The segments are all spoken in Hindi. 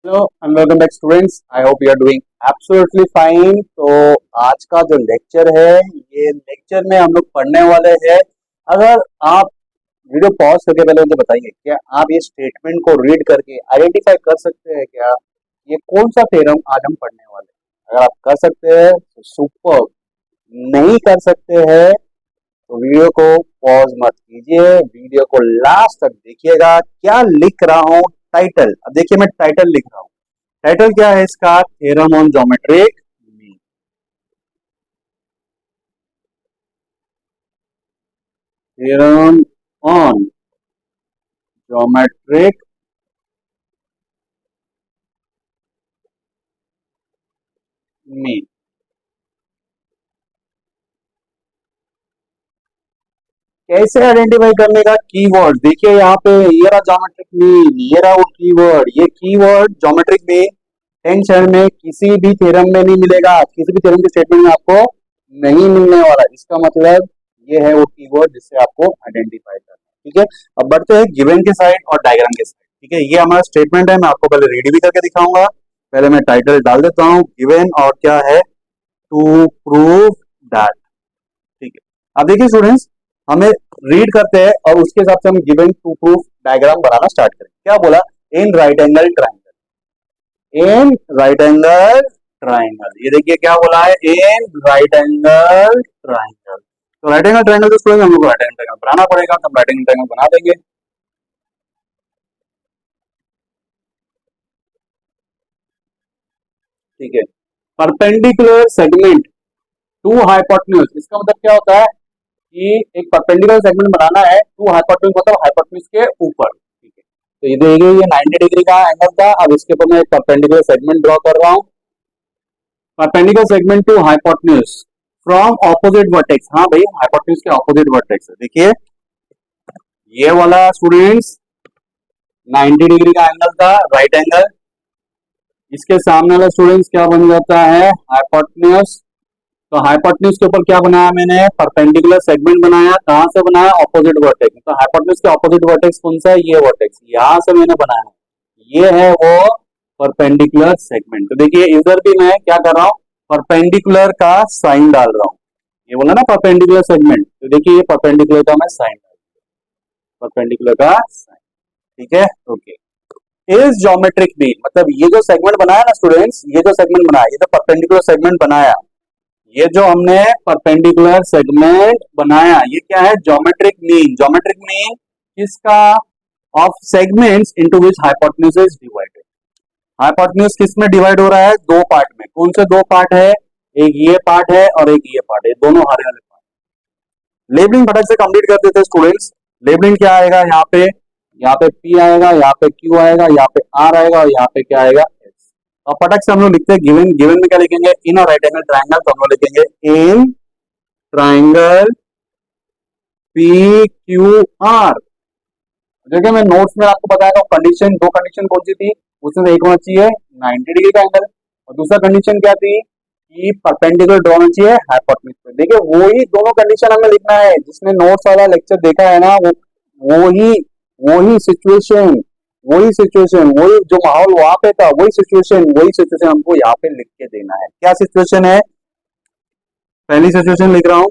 Hello and welcome back students. I hope you are doing absolutely fine. तो आज का जो लेक्चर है, ये लेक्चर में हम लोग पढ़ने वाले हैं। अगर आप वीडियो पॉज करके पहले मुझे बताइए, क्या आप ये स्टेटमेंट को रीड करके आइडेंटिफाई कर सकते हैं क्या ये कौन सा थ्योरम आज हम पढ़ने वाले हैं? अगर आप कर सकते हैं तो सुपर, नहीं कर सकते हैं तो वीडियो को पॉज मत कीजिए, वीडियो को लास्ट तक देखिएगा। क्या लिख रहा हूँ? टाइटल। अब देखिए, मैं टाइटल लिख रहा हूँ। टाइटल क्या है इसका? Theorem on geometric mean. Theorem on geometric mean. कैसे आइडेंटिफाई करने का? कीवर्ड देखिए यहाँ पे, ये रहा ज्योमेट्रिक मीन, ये रहा वो कीवर्ड। ये कीवर्ड ज्योमेट्रिक मीन टेंशन में किसी भी थ्योरम में नहीं मिलेगा, किसी भी थ्योरम के स्टेटमेंट में आपको नहीं मिलने वाला। इसका मतलब ये है वो कीवर्ड जिससे आपको आइडेंटिफाई करना है। ठीक है, अब बढ़ते हैं गिवन के साइड और डायग्राम के साइड। ठीक है, ये हमारा स्टेटमेंट है। मैं आपको पहले रेडी भी करके दिखाऊंगा। पहले मैं टाइटल डाल देता हूँ, गिवन और क्या है, टू प्रूव दैट। ठीक है, अब देखिए स्टूडेंट्स, हमें रीड करते हैं और उसके हिसाब से हम गिवन टू प्रूफ डायग्राम बनाना स्टार्ट करें। क्या बोला? In right angle triangle, in right angle triangle. ये देखिए क्या बोला है, इन राइट एंगल ट्राइंगल। तो राइट एंगल ट्राइंगल तो स्टूडेंट हम लोग को राइट एंगल ट्राइंगल बनाना पड़ेगा, तो हम राइट एंगल ट्राइंगल बना देंगे। ठीक है, परपेंडिकुलर सेगमेंट टू हाइपोटेन्यूज, इसका मतलब क्या होता है कि एक परपेंडिकुलर सेगमेंट बनाना है टू हाइपोटेन्यूज, मतलब हाइपोटेन्यूज के ऊपर। ठीक है, तो ये देखिए, ये 90 डिग्री का एंगल था। अब इसके ऊपर मैं एक परपेंडिकुलर सेगमेंट ड्रॉ कर रहा हूँ। Perpendicular segment to hypotenuse from opposite vertex. हाँ भाई, हाइपोटेन्यूज के ऑपोजिट वर्टेक्स है। देखिए ये वाला स्टूडेंट्स 90 डिग्री का एंगल था, राइट एंगल। इसके सामने वाला स्टूडेंट्स क्या बन जाता है? हाइपोटेन्यूज। तो हाइपोटेन्यूज के ऊपर क्या बनाया मैंने? परपेंडिकुलर सेगमेंट बनाया। कहां से बनाया? Opposite vertex. तो हाइपोटेन्यूज के ऑपोजिट वर्टेक्स कौन सा है? ये वर्टेक्स, यहां से मैंने बनाया। ये है वो परपेंडिकुलर सेगमेंट। तो देखिए इधर भी मैं क्या कर रहा हूँ, परपेंडिकुलर का साइन डाल रहा हूँ। ये बोला ना परपेंडिकुलर सेगमेंट, तो देखिए ये परपेंडिकुलर का मैं साइन डाल, परपेंडिकुलर का साइन। ठीक है, ओके। इस ज्योमेट्रिक मीन, मतलब ये जो सेगमेंट बनाया ना स्टूडेंट्स, ये जो सेगमेंट बनाया, ये जो परपेंडिकुलर सेगमेंट बनाया, ये जो हमने परपेंडिकुलर सेगमेंट बनाया, ये क्या है? Geometric mean. ज्योमेट्रिक मीन किसका? Of segments into which hypotenuse is divided. Hypotenuse किस में डिवाइड हो रहा है? दो पार्ट में। कौन से दो पार्ट है? एक ये पार्ट है और एक ये पार्ट है, दोनों हरे वाले पार्ट। लेबलिंग फटक से कंप्लीट कर देते स्टूडेंट्स। लेबलिंग क्या आएगा यहाँ पे? यहाँ पे P आएगा, यहाँ पे Q आएगा, यहाँ पे R आएगा और यहाँ पे क्या आएगा? S। और फटक से हम लोग लिखते हैं गिवन। गिवन में क्या लिखेंगे? इन और राइट एंगल ट्राइंगल, तो हम लोग लिखेंगे इन ट्राइंगल PQR। देखिए मैं नोट्स में आपको बताया था कंडीशन, दो कंडीशन कौन सी थी? उसमें से एक होना चाहिए 90 डिग्री का एंगल, और दूसरा कंडीशन क्या थी कि परपेंडिकुलर ड्रॉ होना चाहिए हाइपोटेन्यूज पे। देखिए वही दोनों कंडीशन हमें लिखना है। जिसने नोट्स वाला लेक्चर देखा है ना, वही वही सिचुएशन, वही जो माहौल वहां पे था, वही सिचुएशन हमको यहाँ पे लिख के देना है। क्या सिचुएशन है? पहली सिचुएशन लिख रहा हूँ,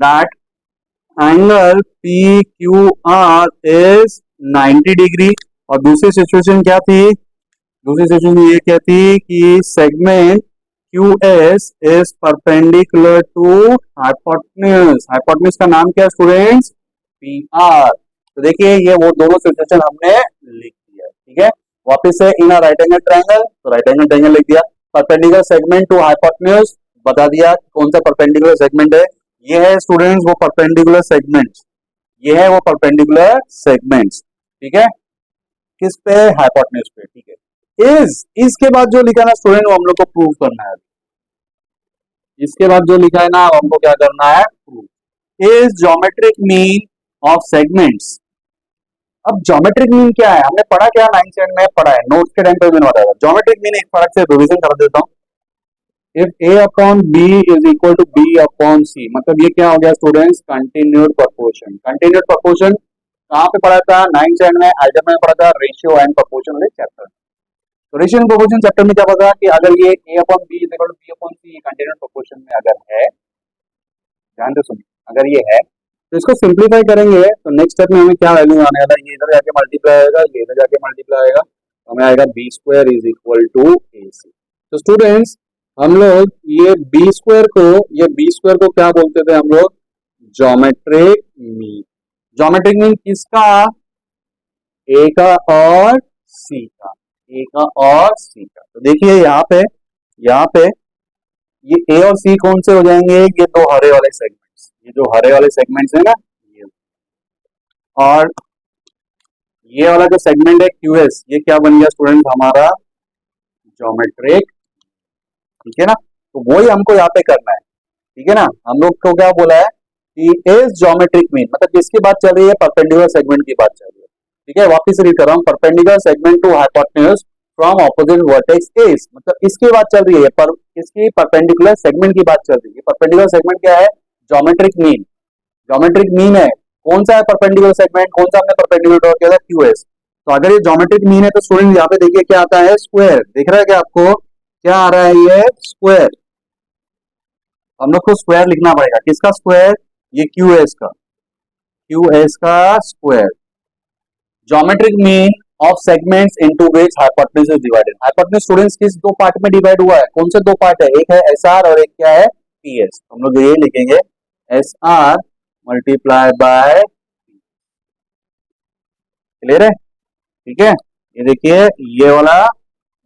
that angle PQR is 90 degree. और दूसरी सिचुएशन क्या थी? दूसरी सिचुएशन ये क्या थी कि segment QS is perpendicular to hypotenuse. Hypotenuse का नाम क्या है स्टूडेंट्स? PR। तो देखिए ये वो दोनों सिचुएशन हमने लिख दिया। ठीक है, वापस से इन राइट एंगल ट्रायंगल, तो राइट एंगल ट्रायंगल लिख दिया। परपेंडिकुलर सेगमेंट टू हाइपोटेन्यूज बता दिया कौन सा परपेंडिकुलर सेगमेंट है। ये है स्टूडेंट्स वो परपेंडिकुलर सेगमेंट्स, ये है वो परपेंडिकुलर सेगमेंट्स। ठीक है, किस पे? हाइपोटेन्यूज पे। ठीक है, इज, इसके बाद जो लिखा है ना स्टूडेंट, वो हम लोग को प्रूव करना है। इसके बाद जो लिखा है ना, हमको क्या करना है? Prove. Is geometric mean of segments. अब ज्योमेट्रिक मीन क्या है? हमने पढ़ा क्या? 9th स्टैंडर्ड में पढ़ा है, नोट्स के टाइम पे मैंने बताया। ज्योमेट्रिक मीन एक फर्क से रिवीजन कर देता हूँ। If A upon B is equal to B upon C, मतलब ये क्या हो गया students? Continued proportion. Continued proportion कहाँ पे पढ़ा था? 9th स्टैंडर्ड में अलजेब्रा में पढ़ा था, रेशियो एंड प्रोपोर्शन वाले चैप्टर। तो रेशियो एंड प्रोपोर्शन चैप्टर में क्या पता कि अगर ये a upon b is equal to b upon c continuous proportion में अगर है, ध्यान से सुनिए, अगर ये है तो इसको सिंप्लीफाई करेंगे तो नेक्स्ट स्टेप में हमें क्या वैल्यू आने वाला है, ये इधर जाके मल्टीप्लाई आएगा, ये इधर जाके मल्टीप्लाई आएगा, तो हमें आएगा B square is equal to A C. तो स्टूडेंट्स हम लोग ये बी स्क्वायर को क्या बोलते थे हम लोग, ज्योमेट्रिक मीन। ज्योमेट्रिक मीन किसका, ए का और सी का, ए का और सी का। तो देखिए यहाँ पे ये ए और सी कौन से हो जाएंगे, ये दो हरे वाले सेगमेंट्स, ये जो हरे वाले सेगमेंट्स है ना ये, और ये वाला जो सेगमेंट है क्यूएस, ये क्या बन गया स्टूडेंट हमारा ज्योमेट्रिक, ठीक है ना। तो वही हमको यहाँ पे करना है, ठीक है ना। हम लोग को क्या बोला है कि इज ज्योमेट्रिक मीन, मतलब किसकी बात चल रही है, परपेंडिकुलर सेगमेंट की बात चल रही है, ठीक है। वापस रीड कर रहा हूँ, perpendicular segment to hypotenuse from opposite vertex is, मतलब इसकी बात चल रही है, पर इसकी परपेंडिकुलर सेगमेंट की बात चल रही है। परपेंडिकुलर सेगमेंट क्या है, ज्योमेट्रिक मीन। ज्योमेट्रिक मीन है, कौन सा है परपेंडिकुलर सेगमेंट, कौन सा हमने परपेंडिकुलर ड्रॉ किया था, क्यूएस। तो अगर ये ज्योमेट्रिक मीन है तो स्टूडेंट यहाँ पे देखिए क्या आता है, स्क्वायर, दिख रहा है क्या आपको, क्या आ रहा है ये स्क्वायर। हम लोग को स्क्वायर लिखना पड़ेगा, किसका स्क्वायर, ये क्यूएस का, क्यूएस का square. Geometric mean of segments into which hypotenuse is divided. Hypotenuse students किस दो पार्ट में डिवाइड हुआ है, कौन से दो पार्ट है, एक है एसआर और एक क्या है पीएस। हम लोग ये लिखेंगे एसआर मल्टीप्लाई बाय, क्लियर है, ठीक है। ये देखिए ये वाला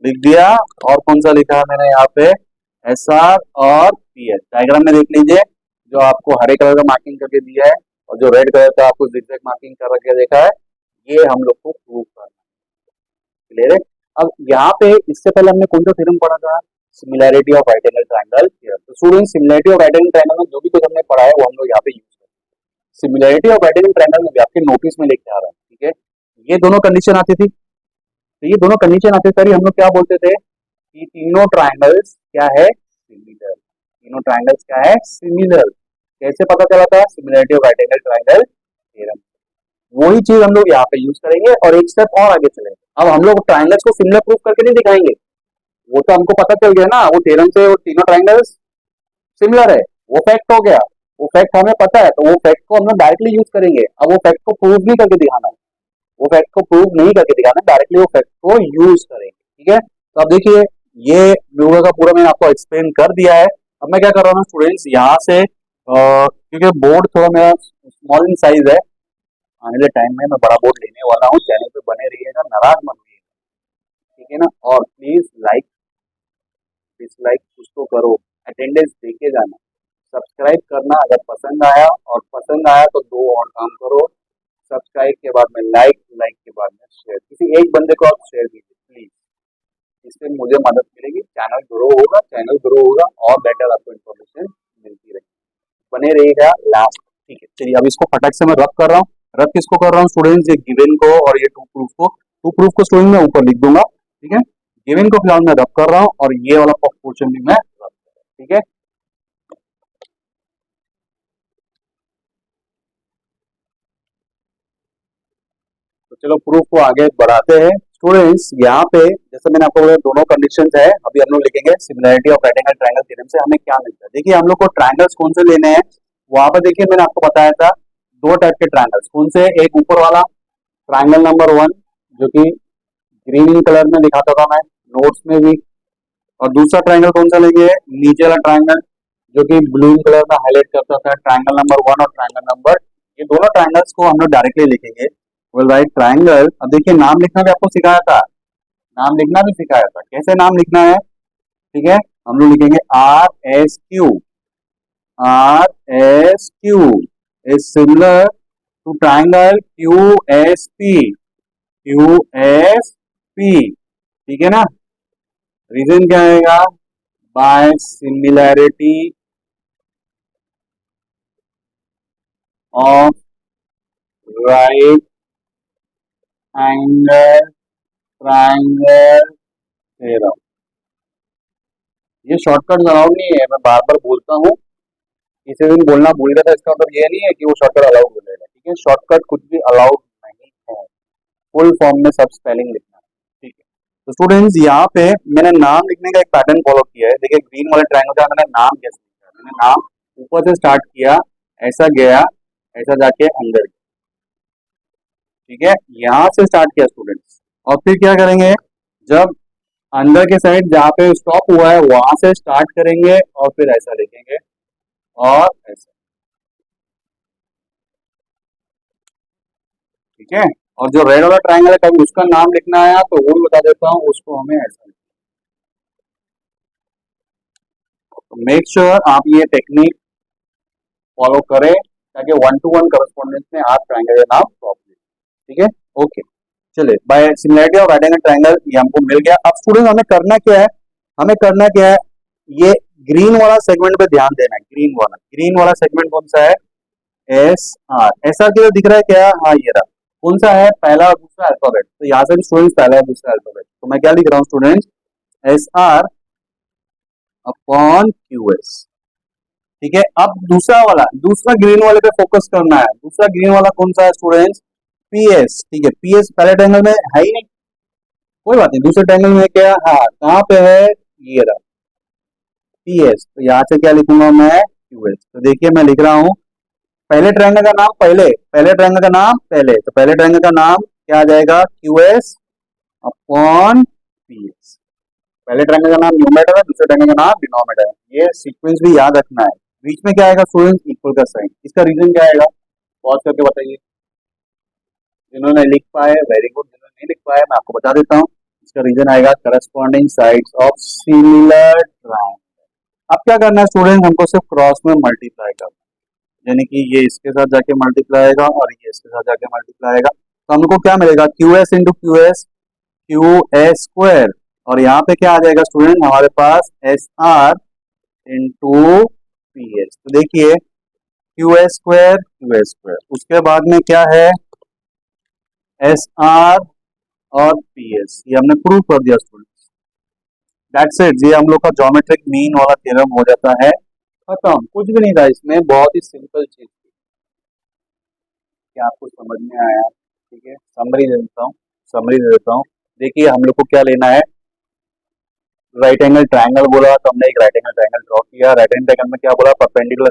लिख दिया, और कौन सा लिखा है मैंने यहाँ पे, एसआर और पीएस। डायग्राम में देख लीजिए, जो आपको हरे कलर का मार्किंग करके दिया है और जो रेड कलर का आपको जिगजैग मार्किंग करके देखा है, ये हम लोग को प्रूव करना है, क्लियर है। अब यहाँ पे इससे पहले हमने कौन सा थ्योरम पढ़ा था, similarity of right angle triangle theorem. तो student similarity of right angle triangle में जो भी कुछ हमने पढ़ा है वो हम लोग यहाँ पे यूज करेंगे। Similarity of right angle triangle में भी आपके नोटिस में लेके आ रहा है, ठीक है। ये दोनों कंडीशन आती थी, तो ये दोनों कंडीशन आते सारी हम लोग क्या बोलते थे कि तीनों ट्रायंगल्स क्या है, सिमिलर। तीनों ट्रायंगल्स क्या है, सिमिलर। कैसे पता चला था, similarity of right angle triangle theorem. वही चीज हम लोग यहाँ पे यूज करेंगे और एक स्टेप और आगे चलेंगे। अब हम लोग ट्रायंगल्स को सिमिलर प्रूफ करके नहीं दिखाएंगे, वो तो हमको पता चल गया ना, वो थ्योरम से वो तीनों ट्रायंगल्स सिमिलर है, वो फैक्ट हो गया, वो फैक्ट हमें पता है, तो वो फैक्ट को हम लोग डायरेक्टली यूज करेंगे। अब वो फैक्ट को प्रूव नहीं करके दिखाना है, वो फैक्ट को प्रूव नहीं करके दिखाना, डायरेक्टली वो फैक्ट को यूज करेंगे, ठीक है। तो अब देखिए ये पूरा का पूरा मैंने आपको एक्सप्लेन कर दिया है। अब मैं क्या कर रहा हूँ स्टूडेंट्स, यहाँ से क्योंकि बोर्ड थोड़ा मेरा स्मॉल इन साइज है, आने वाले टाइम में मैं बड़ा बोर्ड लेने वाला हूँ। चैनल पे बने रहिएगा, नाराज मत होइएगा, ठीक है ना। और प्लीज लाइक डिसलाइक कुछ तो करो, अटेंडेंस देके जाना, सब्सक्राइब करना अगर पसंद आया, और पसंद आया तो दो और काम करो, सब्सक्राइब के बाद में लाइक, लाइक के बाद में शेयर, किसी एक बंदे को आप शेयर कीजिए प्लीज, इससे मुझे मदद मिलेगी, चैनल ग्रो होगा और बेटर आपको इन्फॉर्मेशन मिलती रहेगी, बने रहेगा लास्ट, ठीक है। चलिए अब इसको फटाक से मैं रब कर रहा हूँ। रब किसको कर रहा हूँ स्टूडेंट्स, ये गिवन को और ये टू प्रूफ को स्टूडेंट मैं ऊपर लिख दूंगा, ठीक है। गिवन को फिलहाल मैं रब कर रहा हूँ और ये वाला पोर्शन भी मैं रब कर रहा हूँ, ठीक है। तो चलो प्रूफ को आगे बढ़ाते हैं स्टूडेंट्स। यहाँ पे जैसे मैंने आपको बोला दोनों कंडीशंस है, अभी हम लोग लिखेंगे similarity of right angle triangle theorem से हमें क्या मिलता है। देखिए हम लोग को ट्रायंगल्स कौन से लेने हैं, वहां पर देखिए मैंने आपको बताया था दो टाइप के ट्रायंगल्स, कौन से, एक ऊपर वाला ट्रायंगल नंबर 1 जो कि ग्रीन कलर में दिखाता था मैं नोट्स में भी, और दूसरा ट्रायंगल कौन सा लेंगे, नीचे वाला ट्रायंगल जो कि ब्लू कलर में हाईलाइट करता था, ट्रायंगल नंबर 1 और ट्रायंगल नंबर, ये दोनों ट्रायंगल्स को हम लोग डायरेक्टली लिखेंगे। वेल राइट ट्रायंगल, अब देखिए नाम लिखना भी आपको सिखाया था, नाम लिखना भी सिखाया था, कैसे नाम लिखना है, ठीक है। हम लोग लिखेंगे R S Q, R S Q is similar to triangle Q S P, Q S P, ठीक है ना। रीजन क्या आएगा, by similarity of right angle triangle theorem. ये शॉर्टकट अलाउड नहीं है, मैं बार बार बोलता हूँ, किसी दिन बोलना भूल गया था, इसका मतलब ये नहीं है कि वो शॉर्टकट अलाउड हो जाएगा, ठीक है। शॉर्टकट कुछ भी अलाउड नहीं है, फुल फॉर्म में सब स्पेलिंग लिखना है, ठीक है। तो स्टूडेंट्स यहाँ पे मैंने नाम लिखने का एक पैटर्न फॉलो किया है। देखिए ग्रीन वाले ट्रायंगल का मैंने नाम कैसे लिखा है, मैंने नाम ऊपर से स्टार्ट किया, ऐसा गया, ऐसा जाके अंदर गया, ठीक है, यहाँ से स्टार्ट किया स्टूडेंट्स। और फिर क्या करेंगे, जब अंदर के साइड जहाँ पे स्टॉप हुआ है वहां से स्टार्ट करेंगे और फिर ऐसा लिखेंगे और ऐसा, ठीक है। और जो रेड वाला ट्रायंगल है कभी उसका नाम लिखना आया तो वो भी बता देता हूँ, उसको हमें ऐसा लिखना है। तो मेक श्योर आप ये टेक्निक फॉलो करें ताकि 1-to-1 करस्पॉन्डेंस में आप ट्रायंगल का नाम प्रॉपर्ली, ठीक है, ओके। चलिए by similarity of right angle triangle ये हमको मिल गया। अब स्टूडेंट हमें करना क्या है, हमें करना क्या है, ये ग्रीन वाला सेगमेंट पे ध्यान देना है। ग्रीन वाला सेगमेंट कौन सा है, एस आर। एस आर किधर दिख रहा है क्या, हाँ ये रहा। कौन सा है, पहला और दूसरा अल्फाबेट। तो यहाँ से भी स्टूडेंट्स पहला और दूसरा अल्फाबेट, तो मैं क्या लिख रहा हूँ students, S R upon Q S, ठीक है। अब दूसरा ग्रीन वाले पे फोकस करना है। दूसरा ग्रीन वाला कौन सा है स्टूडेंट्स, पी एस, ठीक है। पी एस पहले ट्रायंगल में है ही नहीं, कोई बात नहीं, दूसरे ट्रायंगल में क्या, हाँ कहाँ पे है, ये रहा पी एस। तो यहाँ से क्या लिखूंगा मैं, क्यू एस। तो देखिए मैं लिख रहा हूँ पहले ट्रायंगल का नाम पहले ट्रायंगल का नाम पहले, तो पहले ट्रायंगल का नाम क्या आ जाएगा, Q S upon P S. पहले ट्रायंगल का नाम न्यूमरेटर है, दूसरे ट्रायंगल का नाम डिनोमिनेटर है। ये सीक्वेंस भी याद रखना है। बीच में क्या आएगा स्टूडेंट्स, इक्वल का साइन। इसका रीजन क्या आएगा, पॉज करके बताइए। जिन्होंने लिख पाए वेरी गुड, जिन्होंने नहीं लिख पाए मैं आपको बता देता हूँ। इसका रीजन आएगा corresponding sides of similar triangle. अब क्या करना है स्टूडेंट, हमको सिर्फ क्रॉस में मल्टीप्लाई करना है, यानी कि ये इसके साथ जाके मल्टीप्लाई आएगा और ये इसके साथ जाके मल्टीप्लाई आएगा। तो हमको क्या मिलेगा, Q S into Q S, Q S square. और यहाँ पे क्या आ जाएगा स्टूडेंट, हमारे पास S R into P S. तो देखिए क्यू एस स्क्वायर, उसके बाद में क्या है, एस आर और पी एस। ये हमने प्रूव कर दिया स्टूडेंट, दैट्स इट। ये हम लोग का ज्योमेट्रिक मीन वाला थ्योरम हो जाता है खत्म। कुछ भी नहीं था इसमें, बहुत ही सिंपल चीज थी। क्या आपको समझ में आया, ठीक है। समरी दे देता हूँ। देखिए हम लोग को क्या लेना है, राइट एंगल ट्रायंगल बोला तो हमने एक राइट एंगल ट्रायंगल ड्रॉ किया। राइट एंगल ट्रायंगल में क्या बोला, परपेंडिकुलर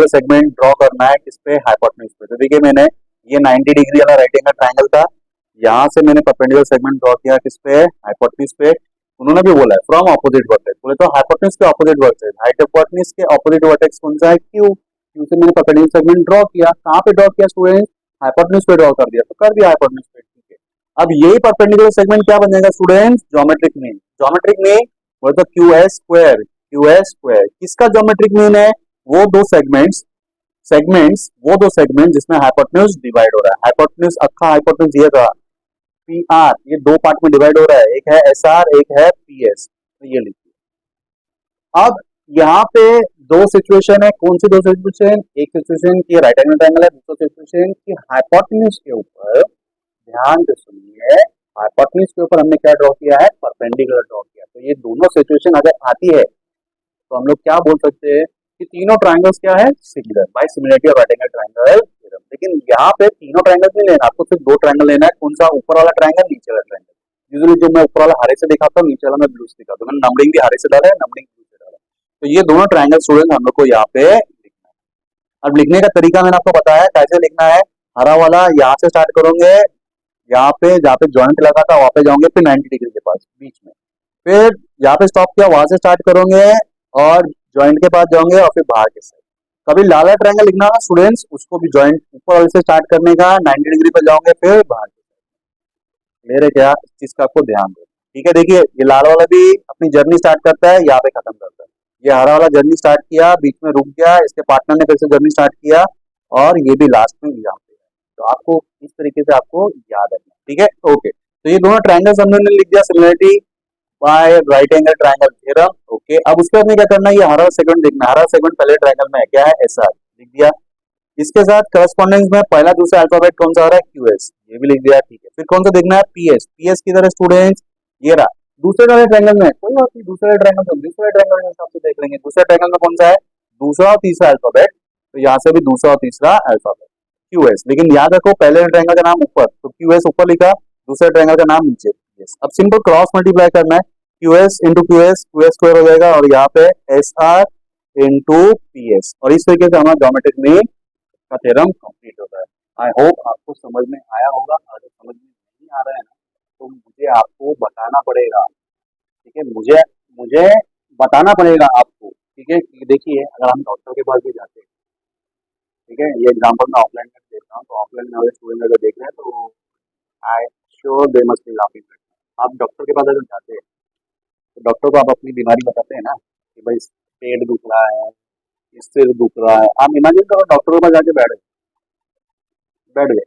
सेगमेंट ड्रॉ करना है किस पे, हाइपोटेन्यूज पे। तो देखिए मैंने ये 90 डिग्री वाला राइट एंगल ट्रायंगल था, यहाँ से मैंने परपेंडिकुलर सेगमेंट ड्रॉ किया किस पे, हाइपोटेन्यूज पे। उन्होंने भी बोला है फ्रॉम ऑपोजिट वर्टेक्स, बोले तो हाइपोटेन्यूज के ऑपोजिट वर्टेक्स, हाइपोटेन्यूज के ऑपोजिट वर्टेक्स कौन सा है, क्यू। क्यू से मैंने परपेंडिकुलर सेगमेंट ड्रॉ किया। कहाँ पे ड्रॉ किया स्टूडेंट, हाइपोटेन्यूज पे ड्रॉ कर दिया, तो कर दिया हाइपोटेन्यूज पे, ठीक है। अब यही परपेंडिकुलर सेगमेंट क्या बन जाएगा स्टूडेंट, ज्योमेट्रिक मीन और तो क्यू एस स्क्वायर किसका ज्योमेट्रिक मीन है, वो दो सेगमेंट्स जिसमें हाइपोटेन्यूज डिवाइड हो रहा है। हाइपोटेन्यूज अक्खा हाइपोटेन्यूज ये रहा पी आर, ये दो पार्ट में डिवाइड हो रहा है, एक है एस आर एक है पी एस। तो ये लिखिए। अब यहाँ पे दो सिचुएशन है, कौन सी दो सिचुएशन, एक सिचुएशन की राइट एंगल ट्रायंगल है, दूसरा सिचुएशन की हाइपोटेन्यूज के ऊपर, ध्यान से सुनिए, हाइपोटेन्यूज के ऊपर हमने क्या ड्रॉ किया है, परपेंडिकुलर ड्रॉ किया। तो ये दोनों सिचुएशन अगर आती है तो हम लोग क्या बोल सकते हैं कि तीनों ट्रायंगल्स क्या है, similar, by similarity of right angle triangle theorem. लेकिन यहाँ पे तीनों ट्रायंगल्स नहीं लेना, आपको सिर्फ दो ट्रायंगल लेना है। कौन सा, ऊपर वाला ट्रायंगल, नीचे वाला ट्रायंगल। यूजुअली जो मैं ऊपर वाला हरे से दिखाता हूँ, नीचे वाला मैं ब्लू से दिखाता हूँ। मैंने नंबरिंग भी हरे से डाला है, नंबरिंग ब्लू से डाला है। तो ये दोनों ट्रायंगल स्टूडेंट हम लोग को यहाँ पे लिखना है। अब लिखने का तरीका मैंने आपको बताया कैसे लिखना है। हरा वाला यहाँ से स्टार्ट करोगे, यहाँ पे जहाँ पे जॉइंट लगा था वहां पे जाओगे, फिर 90 डिग्री के पास बीच में, फिर यहाँ पे स्टॉप किया, वहां से स्टार्ट करोगे और जॉइंट के पास जाओगे और फिर बाहर के साइड। कभी लाल ट्रायंगल लिखना है स्टूडेंट्स, उसको भी जॉइंट ऊपर वाले से स्टार्ट करने का, 90 डिग्री पर जाओगे फिर बाहर के साइड। मेरे क्या, इस चीज का आपको ध्यान दो, ठीक है। देखिए ये लाल वाला भी अपनी जर्नी स्टार्ट करता है, यहाँ पे खत्म करता है। ये हरा वाला जर्नी स्टार्ट किया, बीच में रुक गया, इसके पार्टनर ने फिर से जर्नी स्टार्ट किया और ये भी लास्ट में यहाँ पे है। तो आपको इस तरीके से आपको याद रखना, ठीक है, ओके। तो ये दोनों ट्रायंगल्स हमने लिख दिया, similarity by right angle triangle theorem, okay. अब उसके बाद में क्या करना है, ये हरा सेगमेंट देखना है। हरा सेगमेंट पहले ट्रायंगल में है, क्या है, एस आर, लिख दिया। इसके साथ करस्पॉन्डेंस में पहला दूसरा अल्फाबेट कौन सा आ रहा है, क्यू एस, ये भी लिख दिया, ठीक है। फिर कौन सा देखना है, पी एस। पी एस किधर है स्टूडेंट्स, ये रहा दूसरे वाले ट्रायंगल में। कोई बात नहीं, दूसरे ट्रायंगल के हिसाब से देख लेंगे। दूसरे ट्रायंगल में कौन सा है, दूसरा और तीसरा अल्फाबेट, तो यहाँ से भी दूसरा और तीसरा अल्फाबेट क्यू एस। लेकिन याद रखो पहले ट्रायंगल का नाम ऊपर, तो क्यू एस ऊपर लिखा, दूसरे ट्रायंगल का नाम नीचे। यस, अब सिंपल क्रॉस मल्टीप्लाई करना है, QS into QS, QS square हो जाएगा और यहाँ पे SR इंटू PS, और इस तरीके से हमारा ज्योमेट्रिक मीन का थ्योरम कंप्लीट होता है। आई होप आपको समझ में आया होगा। अगर समझ में नहीं आ रहा है ना तो मुझे आपको बताना पड़ेगा, ठीक है, मुझे मुझे बताना पड़ेगा आपको, ठीक है। कि देखिए अगर हम डॉक्टर के पास भी जाते हैं, ठीक है, ये एग्जाम्पल मैं ऑफलाइन में देख रहा हूँ, तो ऑफलाइन में अगर स्टूडेंट अगर देख रहे हैं तो I sure they must be laughing. आप डॉक्टर के पास अगर जाते हैं तो डॉक्टर को आप अपनी बीमारी बताते हैं ना कि भाई पेट दुख रहा है, सिर दुख रहा है। आप इमेजिन करो डॉक्टर के पास जाके बैठ गए,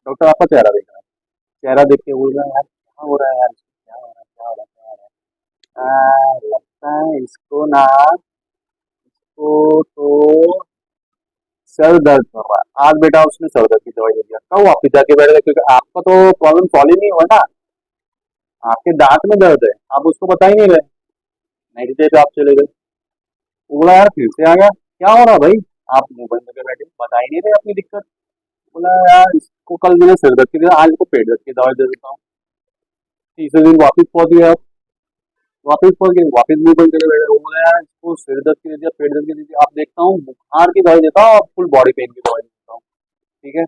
डॉक्टर आपका चेहरा देख रहा है, चेहरा देख के बोल रहा है यार क्या हो रहा है, यार क्या हो रहा है, क्या हो रहा है, क्या हो रहा है, लगता है इसको ना, इसको तो सर दर्द कर रहा है। आज बेटा उसने सर दर्द की दवाई दे दिया, कब वापिस जाके बैठ गए, क्योंकि आपका तो प्रॉब्लम सॉल्व ही नहीं हुआ ना, आपके दांत में दर्द है, आप उसको बता ही नहीं रहे, नेक्स्ट डे पे आप चले गए, बोला यार फिर से आ गया, क्या हो रहा भाई, आप मुंह बंद करके बैठे बता ही नहीं रहे अपनी दिक्कत। बोला यार इसको कल मैंने सिर दर्द की दिया, आज इसको पेट दर्द की दवाई दे देता हूँ। तीसरे दिन वापिस पहुंच गया, वापिस पहुंच गए, वापिस मुंह बंद करके बैठे, बोला यार इसको सिर दर्द की दे दिया, पेट दर्द की दे दिया, आप देखता हूँ बुखार की दवाई देता हूँ और फुल बॉडी पेन की दवाई देता हूँ, ठीक है,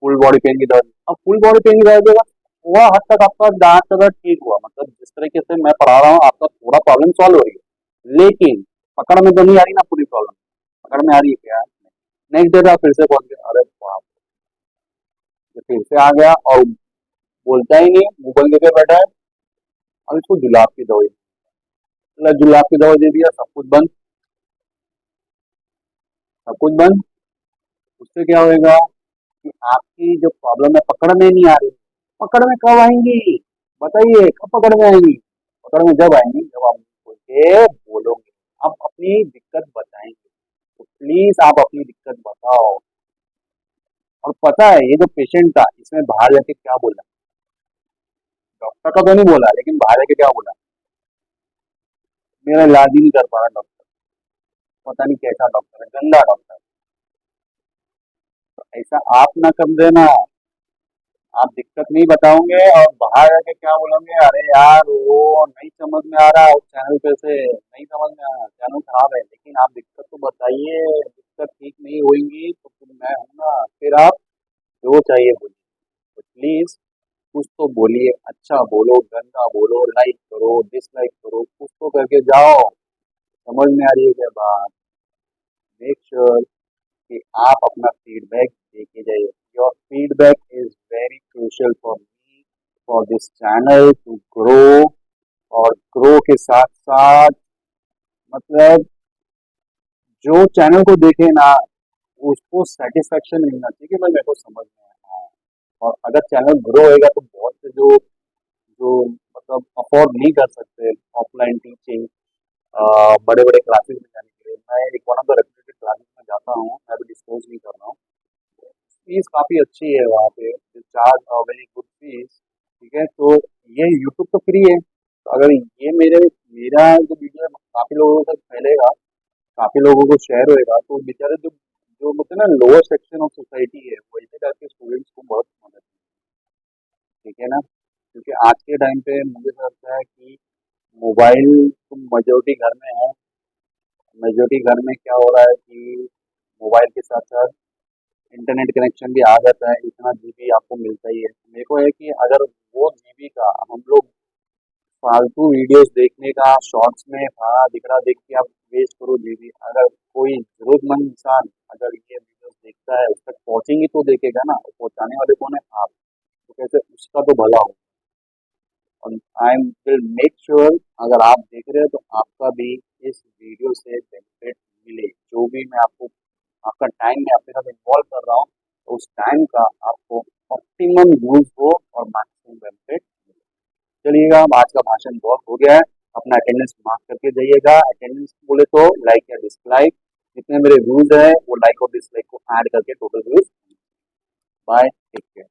फुल बॉडी पेन की दवाई। अब फुल बॉडी पेन की दवाई देगा, वह हद तक आपका दांत का दर्द ठीक हुआ, मतलब जिस तरीके से मैं पढ़ा रहा हूँ आपका पूरा प्रॉब्लम सॉल्व हो रही है, लेकिन पकड़ में तो नहीं आ रही ना पूरी प्रॉब्लम, पकड़ में आ रही है क्या? नेक्स्ट डे पे आप फिर से पहुंच गए, अरे बाप, ये फिर से आ गया और बोलता ही नहीं, मुंह बंद करके बैठा है। अब इसको जुलाब की दवाई, मतलब जुलाब की दवाई दे दिया, सब कुछ बंद, सब कुछ बंद। उससे क्या होएगा कि आपकी जो प्रॉब्लम है पकड़ में नहीं आ रही, पकड़ में कब आएंगी बताइए, कब पकड़ में आएंगी? पकड़ में जब आएंगी जब आप बोल के बोलोगे, आप अपनी दिक्कत बताएंगे, तो प्लीज आप अपनी दिक्कत बताओ। और पता है ये जो पेशेंट था इसमें बाहर जाके क्या बोला, डॉक्टर का तो नहीं बोला लेकिन बाहर जाके क्या बोला, मेरा इलाज ही नहीं कर पा रहा डॉक्टर, पता नहीं कैसा डॉक्टर है, गंदा डॉक्टर। तो ऐसा आप ना कर देना, आप दिक्कत नहीं बताओगे और बाहर जाके क्या बोलोगे, अरे यार वो नहीं समझ में आ रहा, उस चैनल पे से नहीं समझ में आ रहा, चैनल खराब है, लेकिन आप दिक्कत तो बताइए, दिक्कत ठीक नहीं होगी तो फिर मैं हूं ना, फिर आप जो चाहिए बोलिए, तो प्लीज कुछ तो बोलिए, अच्छा बोलो, गंदा बोलो, लाइक करो, डिसलाइक करो, कुछ तो करके जाओ। समझ में आ रही है क्या बात? मेक श्योर कि आप अपना फीडबैक देके जाइए, your feedback is very crucial for me, for this channel to grow, और ग्रो के साथ साथ मतलब जो चैनल को देखे ना उसको सेटिस्फेक्शन मिलना चाहिए कि भाई मेरे को समझ में आया है। और अगर चैनल ग्रो होएगा तो बहुत से जो जो मतलब अफोर्ड नहीं कर सकते ऑफलाइन टीचिंग, बड़े बड़े क्लासेस में जाने के लिए, मैं एक one of the reputed classes में जाता हूँ, मैं भी डिस्क्लोज नहीं कर रहा हूँ, फीस काफ़ी अच्छी है वहाँ पे, चार्ज वेरी गुड फीस, ठीक है। तो ये यूट्यूब तो फ्री है, तो अगर ये मेरा जो वीडियो काफ़ी लोगों तक फैलेगा, काफ़ी लोगों को शेयर होएगा, तो बेचारे जो जो बोलते हैं ना लोअर सेक्शन ऑफ सोसाइटी है, वो ऐसे टाइप के स्टूडेंट्स को बहुत मदद, ठीक है ना, क्योंकि आज के टाइम पे मुझे ऐसा लगता है कि मोबाइल तो मेजोरिटी घर में है, मेजोरिटी घर में क्या हो रहा है कि मोबाइल के साथ साथ इंटरनेट कनेक्शन भी आ जाता है, इतना जीबी आपको मिलता ही है। मेरे को है कि अगर वो जीबी का हम लोग फालतू वीडियोस देखने का, शॉर्ट्स में हाँ दिख रहा देख के आप वेस्ट करो जीबी, अगर कोई जरूरतमंद इंसान अगर ये वीडियोस देखता है उस तक पहुंचेंगी तो देखेगा ना, पहुंचाने वाले कौन है आप, तो कैसे उसका तो भला हो। और I am will make sure अगर आप देख रहे हो तो आपका भी इस वीडियो से बेनिफिट मिले, जो भी मैं आपको आपका टाइम मैं अपने साथ इन्वॉल्व कर रहा हूँ, तो उस टाइम का आपको ऑप्टिमम यूज हो और मैक्सिमम बेनिफिट मिले। चलिएगा, अब आज का भाषण बहुत हो गया है, अपना अटेंडेंस मार्क करके जाइएगा, अटेंडेंस बोले तो लाइक या डिसलाइक, जितने मेरे व्यूज है वो लाइक और डिसलाइक को ऐड करके total views. Bye, take care.